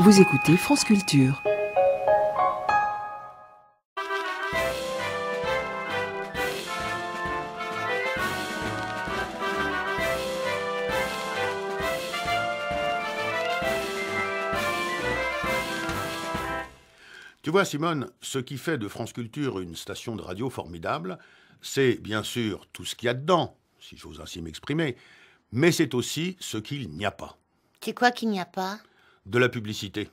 Vous écoutez France Culture. Tu vois, Simone, ce qui fait de France Culture une station de radio formidable, c'est bien sûr tout ce qu'il y a dedans, si j'ose ainsi m'exprimer, mais c'est aussi ce qu'il n'y a pas. C'est quoi qu'il n'y a pas? De la publicité,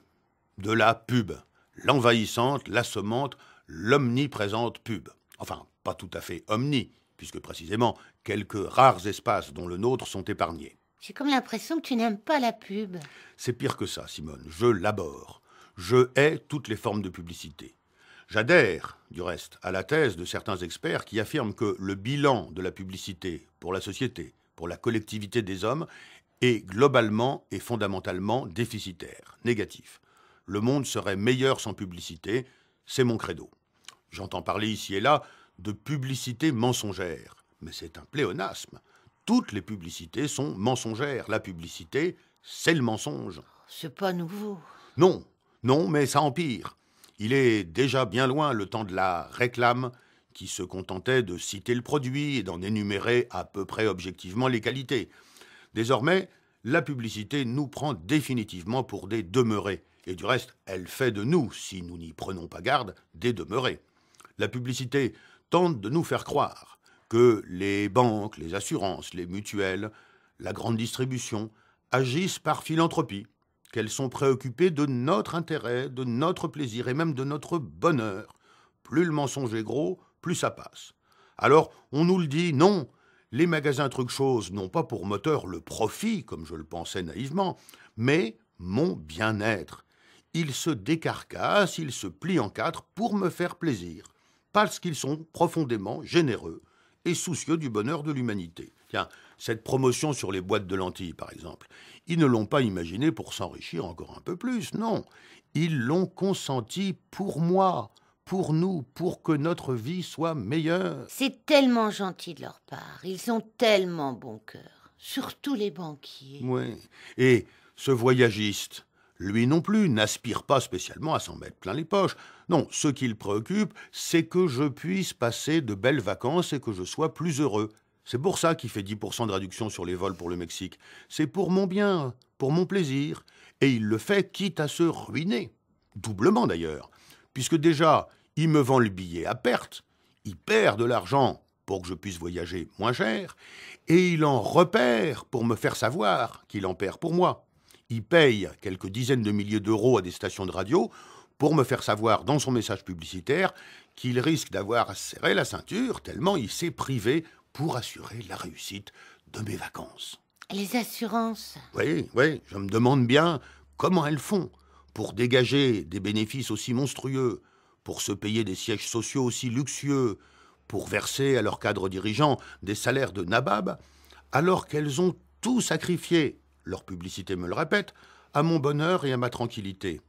de la pub, l'envahissante, l'assommante, l'omniprésente pub. Enfin, pas tout à fait omni, puisque précisément quelques rares espaces dont le nôtre sont épargnés. J'ai comme l'impression que tu n'aimes pas la pub. C'est pire que ça, Simone, je l'abhorre. Je hais toutes les formes de publicité. J'adhère, du reste, à la thèse de certains experts qui affirment que le bilan de la publicité pour la société, pour la collectivité des hommes, est globalement et fondamentalement déficitaire, négatif. Le monde serait meilleur sans publicité, c'est mon credo. J'entends parler ici et là de publicité mensongère, mais c'est un pléonasme. Toutes les publicités sont mensongères. La publicité, c'est le mensonge. C'est pas nouveau. Non, mais ça empire. Il est déjà bien loin le temps de la réclame qui se contentait de citer le produit et d'en énumérer à peu près objectivement les qualités. Désormais, la publicité nous prend définitivement pour des demeurés. Et du reste, elle fait de nous, si nous n'y prenons pas garde, des demeurés. La publicité tente de nous faire croire que les banques, les assurances, les mutuelles, la grande distribution agissent par philanthropie, qu'elles sont préoccupées de notre intérêt, de notre plaisir et même de notre bonheur. Plus le mensonge est gros, plus ça passe. Alors, on nous le dit, non, les magasins trucs-choses n'ont pas pour moteur le profit, comme je le pensais naïvement, mais mon bien-être. Ils se décarcassent, ils se plient en quatre pour me faire plaisir, parce qu'ils sont profondément généreux et soucieux du bonheur de l'humanité. Tiens, cette promotion sur les boîtes de lentilles, par exemple, ils ne l'ont pas imaginée pour s'enrichir encore un peu plus, non. Ils l'ont consenti pour moi, pour nous, pour que notre vie soit meilleure. C'est tellement gentil de leur part. Ils ont tellement bon cœur. Surtout les banquiers. Oui. Et ce voyagiste, lui non plus, n'aspire pas spécialement à s'en mettre plein les poches. Non, ce qui le préoccupe, c'est que je puisse passer de belles vacances et que je sois plus heureux. C'est pour ça qu'il fait 10% de réduction sur les vols pour le Mexique. C'est pour mon bien, pour mon plaisir. Et il le fait quitte à se ruiner. Doublement d'ailleurs. Puisque déjà, il me vend le billet à perte. Il perd de l'argent pour que je puisse voyager moins cher. Et il en repère pour me faire savoir qu'il en perd pour moi. Il paye quelques dizaines de milliers d'euros à des stations de radio pour me faire savoir dans son message publicitaire qu'il risque d'avoir serré la ceinture tellement il s'est privé pour assurer la réussite de mes vacances. Les assurances. Oui, je me demande bien comment elles font pour dégager des bénéfices aussi monstrueux, pour se payer des sièges sociaux aussi luxueux, pour verser à leurs cadres dirigeants des salaires de nabab, alors qu'elles ont tout sacrifié, leur publicité me le répète, à mon bonheur et à ma tranquillité.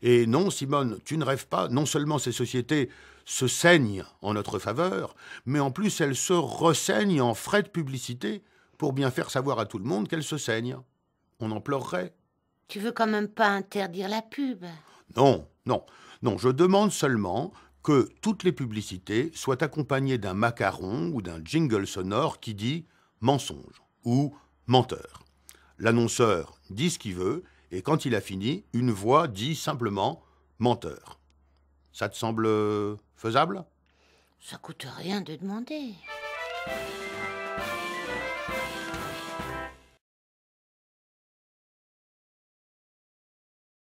Et non, Simone, tu ne rêves pas, non seulement ces sociétés se saignent en notre faveur, mais en plus elles se ressaignent en frais de publicité pour bien faire savoir à tout le monde qu'elles se saignent. On en pleurerait. Tu veux quand même pas interdire la pub? Non, je demande seulement que toutes les publicités soient accompagnées d'un macaron ou d'un jingle sonore qui dit « mensonge » ou « menteur ». L'annonceur dit ce qu'il veut, et quand il a fini, une voix dit simplement « menteur ». Ça te semble faisable ? Ça coûte rien de demander.